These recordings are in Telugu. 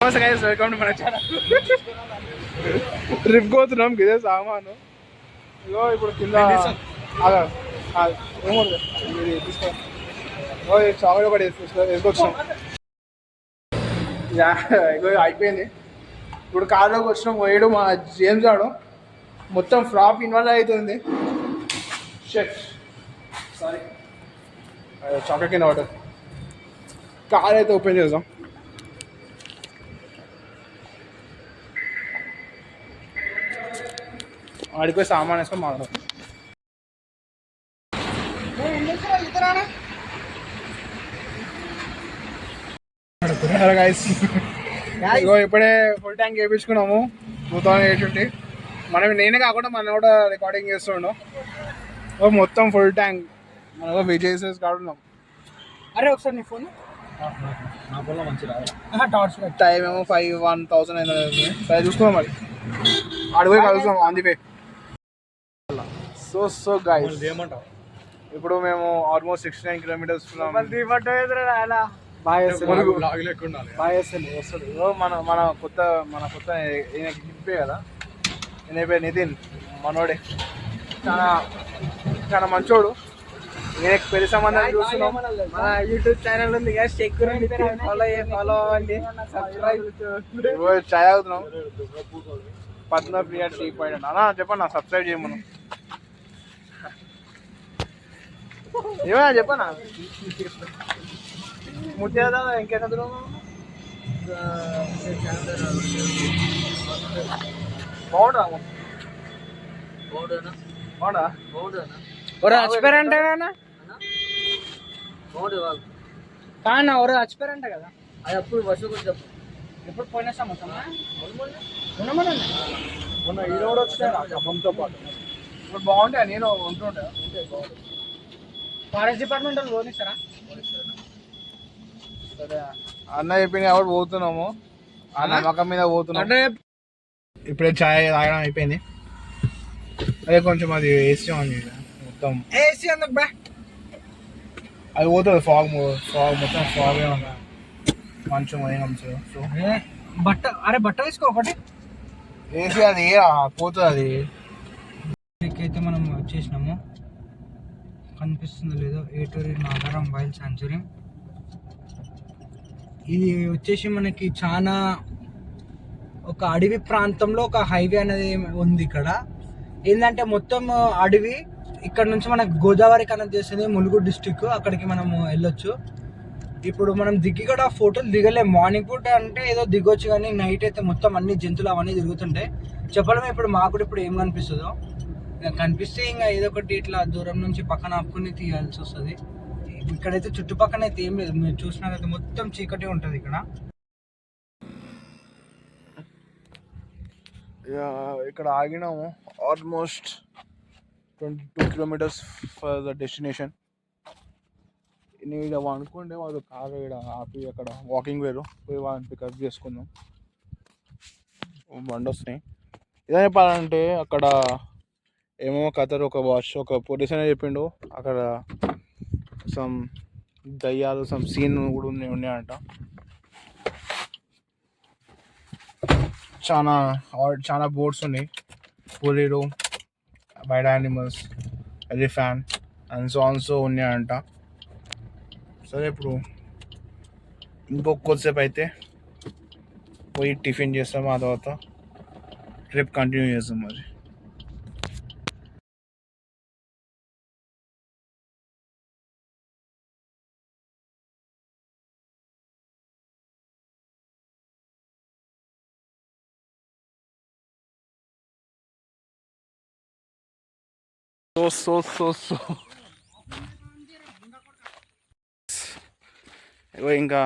నమస్తే గైస్, వెల్కమ్ టు మన ఛానల్. ట్రిప్ పోతున్నాం, ఇదే సామాను. ఇగో ఇప్పుడు కింద చాక్లెట్ ఒకటి వేసుకొచ్చినాం. ఇగో అయిపోయింది. ఇప్పుడు కార్లోకి వచ్చినాం. పోయాడు మా జేమ్స్ ఆడు మొత్తం ఫ్లాప్ ఇన్వాల్వ్ అవుతుంది. షట్ సారీ, చాక్లెట్ కింద వాటర్. కార్ అయితే ఓపెన్ చేద్దాం. ఆడిపోయి సామాన్ వేసుకొని మాట్లాడదాం. ఇగో ఇప్పుడే ఫుల్ ట్యాంక్ వేయించుకున్నాము. 2820. మనం నేనే కాకుండా మనం కూడా రికార్డింగ్ చేస్తుండు. మొత్తం ఫుల్ ట్యాంక్ మనం విజయ్ కాడున్నాం. అరే ఒకసారి నీ ఫోన్ టైం ఏమో 1,000 అయింది. సరే చూసుకుందాం, మరి అడిపోయి కలుస్తాం on the way. So guys, ఇప్పుడు మేము ఆల్మోస్ట్ 69 కిలోమీటర్స్ మన కొత్త హిప్పే కదా. నేను పేరు నితిన్, మనోడే. చాలా మంచోడు. నేను పెళ్లి సంబంధం చూస్తున్నాం. మన యూట్యూబ్ ఛానల్ ఉంది కదా, ఫాలో అవ్వండి, సబ్స్క్రైబ్. చాయ్ తాగుతున్నాం. పద్మప్రియ టీ పాయింట్ అన్నా చెప్పన్నా, సబ్స్క్రైబ్ చేయమను. ఏమైనా చెప్పనా ముత్యాదా ఇంకేనా బాగుంటా చచ్చిపోయారంట కదా, కానా ఎవరు చచ్చిపోయారంట కదా. అది అప్పుడు వర్షం కూడా చెప్పు. ఎప్పుడు పోయిన సంవత్సరం మొన్న ఈయన కూడా వచ్చినాయి అమ్మంతో పాటు. ఇప్పుడు బాగుంటాయి. నేను ఉంటుంటా. ఫారెస్ట్ డిపార్ట్మెంట్ వాళ్ళు పోనిస్తారా? సరే అన్న చెప్పింది కాబట్టి పోతున్నాము. ఆ నమ్మకం మీద పోతున్నాం. ఇప్పుడే ఛాయ్ తాగడం అయిపోయింది. అదే కొంచెం అది ఏసీ ఉంది మొత్తం. ఏసీ అందుకు బా అది పోతుంది. ఫాగ్ మొత్తం ఫాగ్ మంచం సో బట్ట వేసుకో ఒకటి. ఏసీ అది పోతుంది. అది అయితే మనం వచ్చేసినాము. కనిపిస్తుందో లేదో, ఏటూరి నాగారం వైల్డ్ సాంచురీ. ఇది వచ్చేసి మనకి చాలా ఒక అడవి ప్రాంతంలో ఒక హైవే అనేది ఉంది. ఇక్కడ ఏంటంటే మొత్తం అడవి. ఇక్కడ నుంచి మనకు గోదావరి కనెక్ట్ చేస్తుంది, ములుగు డిస్టిక్. అక్కడికి మనము వెళ్ళొచ్చు. ఇప్పుడు మనం దిగి కూడా ఫోటోలు దిగలేము. మార్నింగ్ పూట అంటే ఏదో దిగొచ్చు, కానీ నైట్ అయితే మొత్తం అన్ని జంతువులు అవన్నీ తిరుగుతుంటాయి. చెప్పలేము ఇప్పుడు మాకు కూడా ఇప్పుడు ఏం కనిపిస్తుందో. కనిపిస్తే ఇంకా ఏదో ఒకటి ఇట్లా దూరం నుంచి పక్కన ఆపుకుని తీయాల్సి వస్తుంది. ఇక్కడైతే చుట్టుపక్కన అయితే ఏం లేదు. మీరు చూసినట్లయితే మొత్తం చీకటి ఉంటుంది ఇక్కడ. ఇక్కడ ఆగినాము. Almost 22 kilometres for the destination. నేను అనుకుంటే వాళ్ళు కారు ఇక్కడ ఆపి అక్కడ వాకింగ్ వేరు పోయి వాళ్ళని పికప్ చేసుకుందాం. బండి వస్తున్నాయి. ఇదే చెప్పాలంటే అక్కడ ఏమో కథలు ఒక పోలీస్ అనే చెప్పిండు. అక్కడ సమ్ దయ్యాలు సీన్ కూడా ఉన్నాయంట. చాలా బోర్డ్స్ ఉన్నాయి. పులిలు, wild animals, elephant and so ఉన్నాయంట. సరే ఇప్పుడు కొద్దిసేపు అయితే పోయి టిఫిన్ చేస్తాం. ఆ తర్వాత ట్రిప్ కంటిన్యూ చేస్తాం. మరి ఇంకా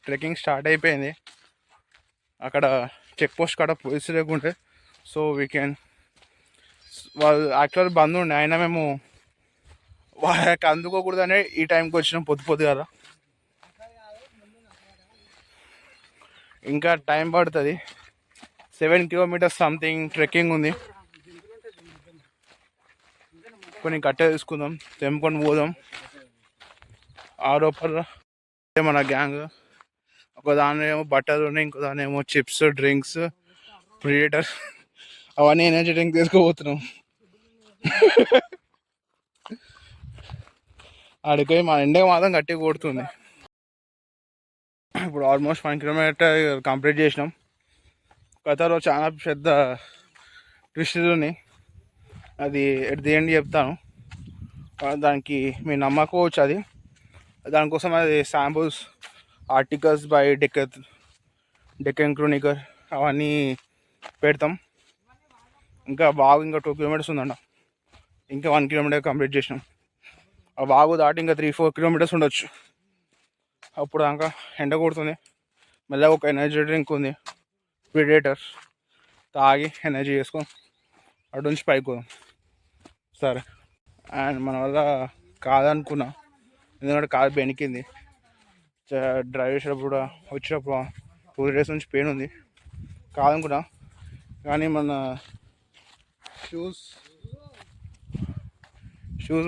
ట్రెక్కింగ్ స్టార్ట్ అయిపోయింది. అక్కడ చెక్ పోస్ట్ కాడ పోలీసు లేకుంటే సో వీ కెన్ వాళ్ళు యాక్చువల్ బంద్ ఉండే. అయినా మేము వాళ్ళకి అందుకోకూడదనే ఈ టైంకి వచ్చినాం పొద్దు కదా. ఇంకా టైం పడుతుంది. 7 కిలోమీటర్స్ సంథింగ్ ట్రెక్కింగ్ ఉంది. కొన్ని కట్టె తీసుకుందాం, తెంపుకొని పోదాం. ఆ లోపల మన గ్యాంగ్ ఒక దాని ఏమో బట్టలు ఉన్నాయి, ఇంకో దాని ఏమో చిప్స్, డ్రింక్స్, ప్రియేటర్, అవన్నీ ఎనర్జీ డ్రింక్ తీసుకోబోతున్నాం. ఆడికి మా ఎండగా మాత్రం గట్టిగా కొడుతుంది. ఇప్పుడు ఆల్మోస్ట్ 1 కిలోమీటర్ కంప్లీట్ చేసినాం. కథలో చాలా పెద్ద ట్విస్టులు ఉన్నాయి, అది ఎట్ ది ఎండ్ చెప్తాను. దానికి మీరు నమ్మకపోవచ్చు, అది దానికోసం అది శాంపుల్స్, ఆర్టికల్స్ బై డెక్కన్ క్రోనికర్ అవన్నీ పెడతాం. ఇంకా బాగా ఇంకా 2 కిలోమీటర్స్ ఉందంట, ఇంకా 1 కిలోమీటర్ కంప్లీట్ చేసినాం. ఆ బాగు దాటి ఇంకా 3-4 కిలోమీటర్స్ ఉండొచ్చు. అప్పుడు దాకా ఎండ కొడుతుంది. మెల్లగా ఒక ఎనర్జీ డ్రింక్ ఉంది, ప్రిడేటర్, తాగి ఎనర్జీ చేసుకొని అటు నుంచి పైకి పోదాం. సరే. అండ్ మన వల్ల కాదనుకున్నా, ఎందుకంటే కాదు బెనికింది. డ్రైవ్ చేసేటప్పుడు కూడా వచ్చేటప్పుడు 2 days నుంచి పెయిన్ ఉంది, కాదనుకున్నా. కానీ మన షూస్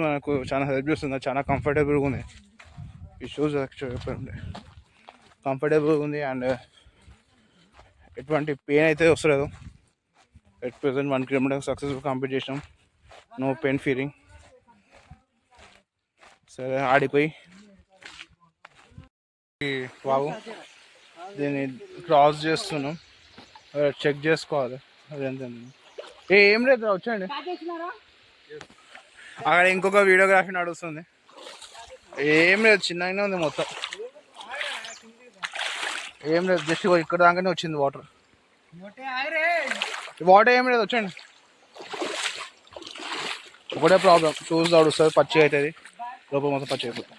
మనకు చాలా హెల్ప్ చేస్తుంది, చాలా కంఫర్టబుల్గా ఉంది. ఈ షూస్ యాక్చువల్గా కంఫర్టబుల్గా ఉంది అండ్ ఎటువంటి పెయిన్ అయితే వస్తలేదు. At present 1 kilometre successful complete చేసినాం, నో పెయిన్ ఫీలింగ్. సరే, ఆడిపోయి బాబు దీన్ని క్రాస్ చేస్తున్నాం, చెక్ చేసుకోవాలి అదేంత. ఏం లేదు, వచ్చండి. అక్కడ ఇంకొక వీడియోగ్రఫీ నడుస్తుంది. ఏం లేదు, చిన్నగానే ఉంది మొత్తం, ఏం లేదు. జస్ట్ ఇక్కడ దాకానే వచ్చింది వాటర్ ఏం లేదు, వచ్చండి. ఒకటే ప్రాబ్లం, షూస్ తడుస్తుంది, పచ్చి అవుతుంది, లోపల మొత్తం పచ్చి అయిపోతుంది.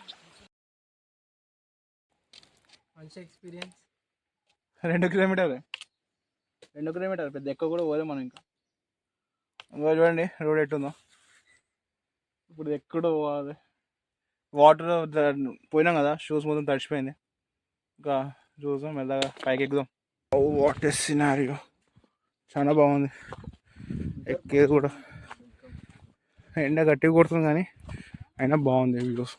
మంచి ఎక్స్పీరియన్స్. 2 కిలోమీటర్లు పెద్ద ఎక్కువ కూడా పోదాం మనం. ఇంకా చూడండి రోడ్ ఎట్టుందో. ఇప్పుడు ఎక్కడ పోవాలి, వాటర్ పోయినాం కదా, షూస్ మొత్తం తడిచిపోయింది. ఇంకా చూసాం, మెల్లగా పైకి ఎక్కుదాం. వాట్ ఎ సినారియో, చాలా బాగుంది. ఎక్కేది కూడా ఎండ గట్టిగా కొడుతుంది, కానీ అయినా బాగుంది వ్యూస్.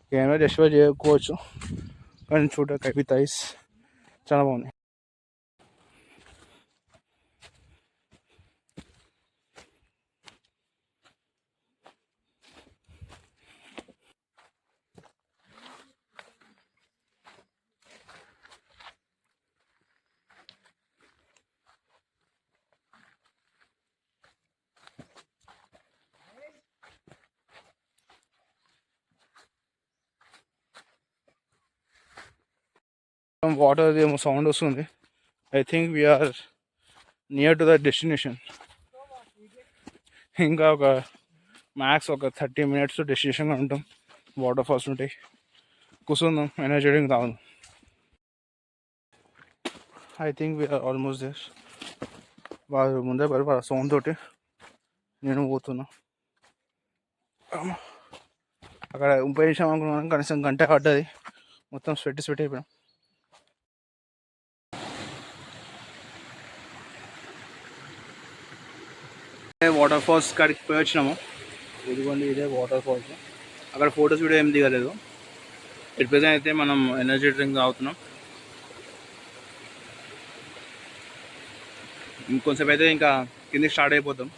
కెమెరా జస్టిఫై చేయకపోవచ్చు, కానీ చూడక విత్ ఐస్ చాలా బాగుంది. వాటర్ ఏమో సౌండ్ వస్తుంది. I think we are near to the destination. ఇంకా ఒక మ్యాక్స్ ఒక 30 minutes డెస్టినేషన్గా ఉంటాం. వాటర్ ఫాల్స్ ఉంటాయి, కూర్చుందాం, ఎనర్జీ డ్రింక్ తాగుదాం. I think we are almost there. వాళ్ళు ముందే వాళ్ళ సౌండ్ తోటి నేను పోతున్నా. అక్కడ ఉపయోగించాం అనుకున్నాను, కనీసం గంట పడ్డది, మొత్తం స్వెట్ అయిపోయాం. వాటర్ ఫాల్స్ కాడికి పోయి వచ్చినాము. ఇదిగోండి, ఇదే వాటర్ ఫాల్స్. అక్కడ ఫొటోస్ వీడియో ఏం దిగలేదు. ఇటు ప్రెజెంట్ అయితే మనం ఎనర్జీ డ్రింక్ తాగుతున్నాం. ఇంకొంచెం అయితే ఇంకా కిందకి స్టార్ట్ అయిపోతాం.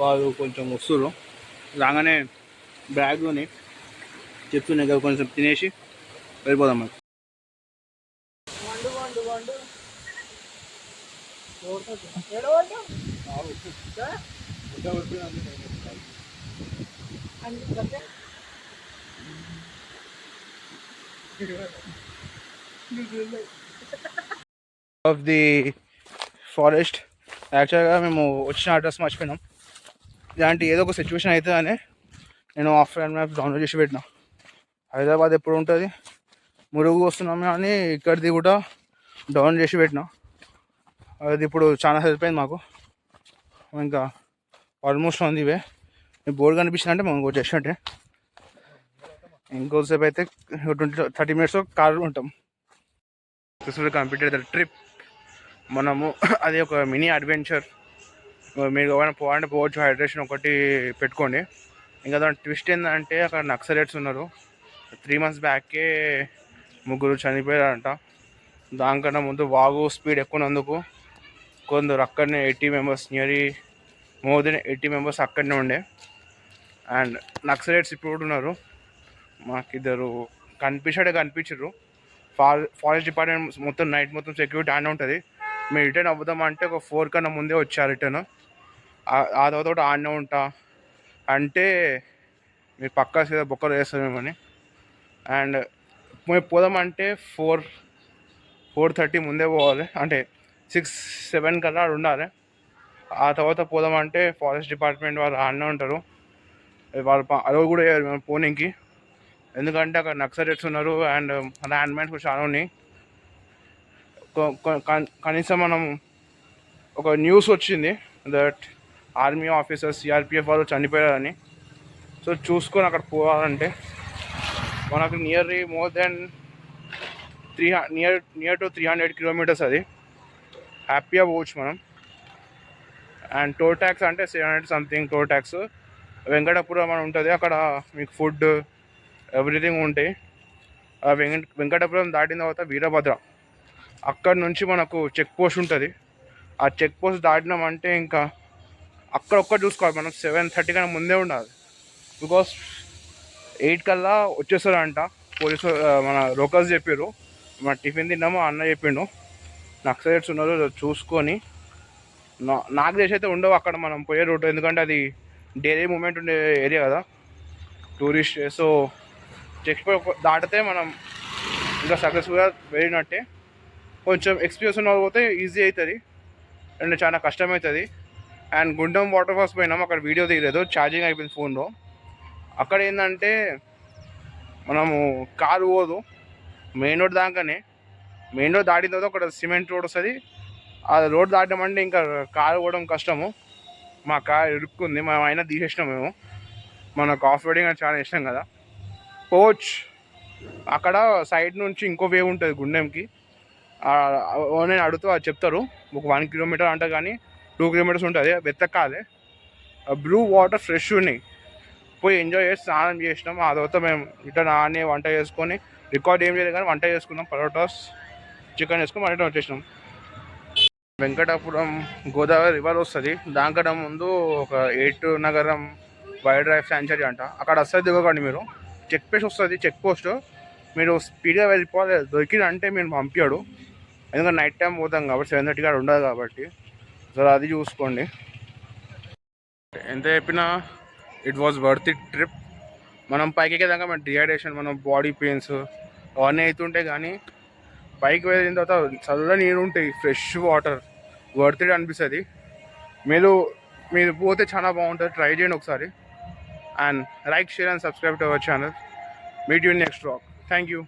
వాళ్ళు కొంచెం వస్తున్నారు, రాగానే బ్యాగ్లోని చిప్స్ ఉన్నాయి కదా, కొంచెం తినేసి వెళ్ళిపోదాం. మరి ఆఫ్ ది ఫారెస్ట్. యాక్చువల్గా మేము వచ్చిన అడ్రస్ మర్చిపోయినాం. ఇలాంటి ఏదో ఒక సిచ్యువేషన్ అవుతుంది అని నేను ఆఫ్లైన్ మ్యాప్ డౌన్లోడ్ చేసి పెట్టినా. హైదరాబాద్ ఎప్పుడు ఉంటుంది, మురుగు వస్తున్నాము అని ఇక్కడిది కూడా డౌన్లోడ్ చేసి పెట్టినా. అది ఇప్పుడు చాలా హెల్ప్ అయింది మాకు. ఇంకా ఆల్మోస్ట్ ఉంది ఇవే. బోర్డు కనిపించిందంటే మనం ఇంకో జస్ట్ అంటే ఇంకోసేపు అయితే 20-30 minutes కారు ఉంటాం. Completed the trip. మనము అది ఒక మినీ అడ్వెంచర్. మీరు ఏమైనా పోవాలంటే పోవచ్చు, హైడ్రేషన్ ఒకటి పెట్టుకోండి. ఇంకా దాని ట్విస్ట్ ఏంటంటే అక్కడ నక్సలైట్స్ ఉన్నారు. 3 months బ్యాకే ముగ్గురు చనిపోయారంట. దానికన్నా ముందు వాగు స్పీడ్ ఎక్కువనందుకు కొందరు అక్కడనే 80 మెంబర్స్, మోర్ దెన్ 80 మెంబర్స్ అక్కడనే ఉండే. అండ్ నక్సలైట్స్ ఇప్పుడు కూడా ఉన్నారు. మాకిద్దరు కనిపించారు. ఫారెస్ట్ డిపార్ట్మెంట్ మొత్తం నైట్ మొత్తం సెక్యూరిటీ ఆనే ఉంటుంది. మేము రిటర్న్ అవ్వదామంటే ఒక 4 కన్నా ముందే వచ్చారు రిటర్న్. ఆ తర్వాత ఆడనే ఉంటా అంటే మీరు పక్కా సీదా బొక్కలు వేస్తామేమని. అండ్ మేము పోదామంటే 4:30 ముందే పోవాలి, అంటే 6-7 కల్లా ఆడ ఉండాలి. ఆ తర్వాత పోదామంటే ఫారెస్ట్ డిపార్ట్మెంట్ వాళ్ళు ఆడనే ఉంటారు. వాళ్ళు అలో కూడా వేయరు మేము పోనీకి, ఎందుకంటే అక్కడ నక్సలైట్స్ ఉన్నారు అండ్ ల్యాండ్ మైన్స్ కూడా చాలా ఉన్నాయి. కనీసం మనం ఒక న్యూస్ వచ్చింది దట్ ఆర్మీ ఆఫీసర్స్, సిఆర్పిఎఫ్ వాళ్ళు చనిపోయారని. సో చూసుకొని అక్కడ పోవాలంటే మనకు nearly more than near to 300 kilometres. అది హ్యాపీగా పోవచ్చు మనం. అండ్ టోల్ ట్యాక్స్ అంటే 700 సంథింగ్ టోల్ ట్యాక్స్. వెంకటాపురం అని ఉంటుంది, అక్కడ మీకు ఫుడ్ ఎవ్రీథింగ్ ఉంటాయి. వెంకటాపురం దాటిన తర్వాత వీరభద్ర, అక్కడ నుంచి మనకు చెక్ పోస్ట్ ఉంటుంది. ఆ చెక్ పోస్ట్ దాటినామంటే ఇంకా అక్కడ చూసుకోవాలి మనం. 7:30 కన్నా ముందే ఉండాలి, బికాస్ 8 కల్లా వచ్చేస్తారంట పోలీసు. మన లోకల్స్ చెప్పారు. మన టిఫిన్ తిన్నాము, అన్న చెప్పిండు నక్సలైట్స్ ఉన్నారు చూసుకొని. నాకు తెలిసి అయితే ఉండవు అక్కడ మనం పోయే రూట్, ఎందుకంటే అది డైలీ మూమెంట్ ఉండే ఏరియా కదా, టూరిస్ట్. సో చెక్ పోస్ట్ దాటితే మనం ఇంకా సక్సెస్ఫుల్గా వెళ్ళినట్టే. కొంచెం ఎక్స్పీరియన్స్ ఉన్న పోతే ఈజీ అవుతుంది అండ్ చాలా కష్టమవుతుంది. అండ్ గుండం వాటర్ ఫాల్స్ పోయినాం, అక్కడ వీడియో తీయలేదు, ఛార్జింగ్ అయిపోయింది ఫోన్లో. అక్కడ ఏంటంటే మనము కారు పోదు మెయిన్ రోడ్ దాకానే. మెయిన్ రోడ్ దాటిన తర్వాత అక్కడ సిమెంట్ రోడ్ వస్తుంది. ఆ రోడ్ దాటమంటే ఇంకా కారు పోవడం కష్టము. మా కారు ఇరుక్కుంది, మేము అయినా తీసేసినాం మేము. మనకు ఆఫ్ రోడింగ్ అని చాలా ఇష్టం కదా. పోవచ్చు, అక్కడ సైడ్ నుంచి ఇంకో వే ఉంటుంది గుండెంకి. నేను అడుగుతూ అది చెప్తారు. ఒక 1 కిలోమీటర్ అంట, కానీ 2 కిలోమీటర్స్ ఉంటుంది. వెతకాలి. బ్లూ వాటర్ ఫ్రెష్ ఉన్నాయి, పోయి ఎంజాయ్ చేసి స్నానం చేసినాం. ఆ తర్వాత మేము రిటర్న్ ఆనే వంట చేసుకొని, రికార్డ్ ఏం లేదు కానీ వంట చేసుకున్నాం, పరోటాస్ చికెన్ వేసుకొని రిటర్న్ వచ్చేసినాం. వెంకటాపురం గోదావరి రివర్ వస్తుంది. దానికన్నా ముందు ఒక 8 నగరం వైల్డ్ లైఫ్ శాంచురీ అంట, అక్కడ వస్తుంది. దిగకండి మీరు, చెక్ పోస్ట్ వస్తుంది. చెక్ పోస్ట్ మీరు స్పీడ్గా వెళ్ళిపోవాలి, దొరికిందంటే మీరు పంపించాడు. ఎందుకంటే నైట్ టైం పోతాం కాబట్టి 7:30 కాడ ఉండదు కాబట్టి. సో అది చూసుకోండి. ఎంత చెప్పినా it was worth it trip. మనం పైకి ఎక్కేదాకా మన డిహైడ్రేషన్, మన బాడీ పెయిన్స్ అవన్నీ అవుతుంటాయి, కానీ పైకి వెళ్ళిన తర్వాత చల్ల నీరు ఉంటాయి, ఫ్రెష్ వాటర్, వర్త్ ఇట్ అనిపిస్తుంది. మీరు పోతే చాలా బాగుంటుంది, ట్రై చేయండి ఒకసారి. And like, share and subscribe to our channel. Meet you next vlog. Thank you.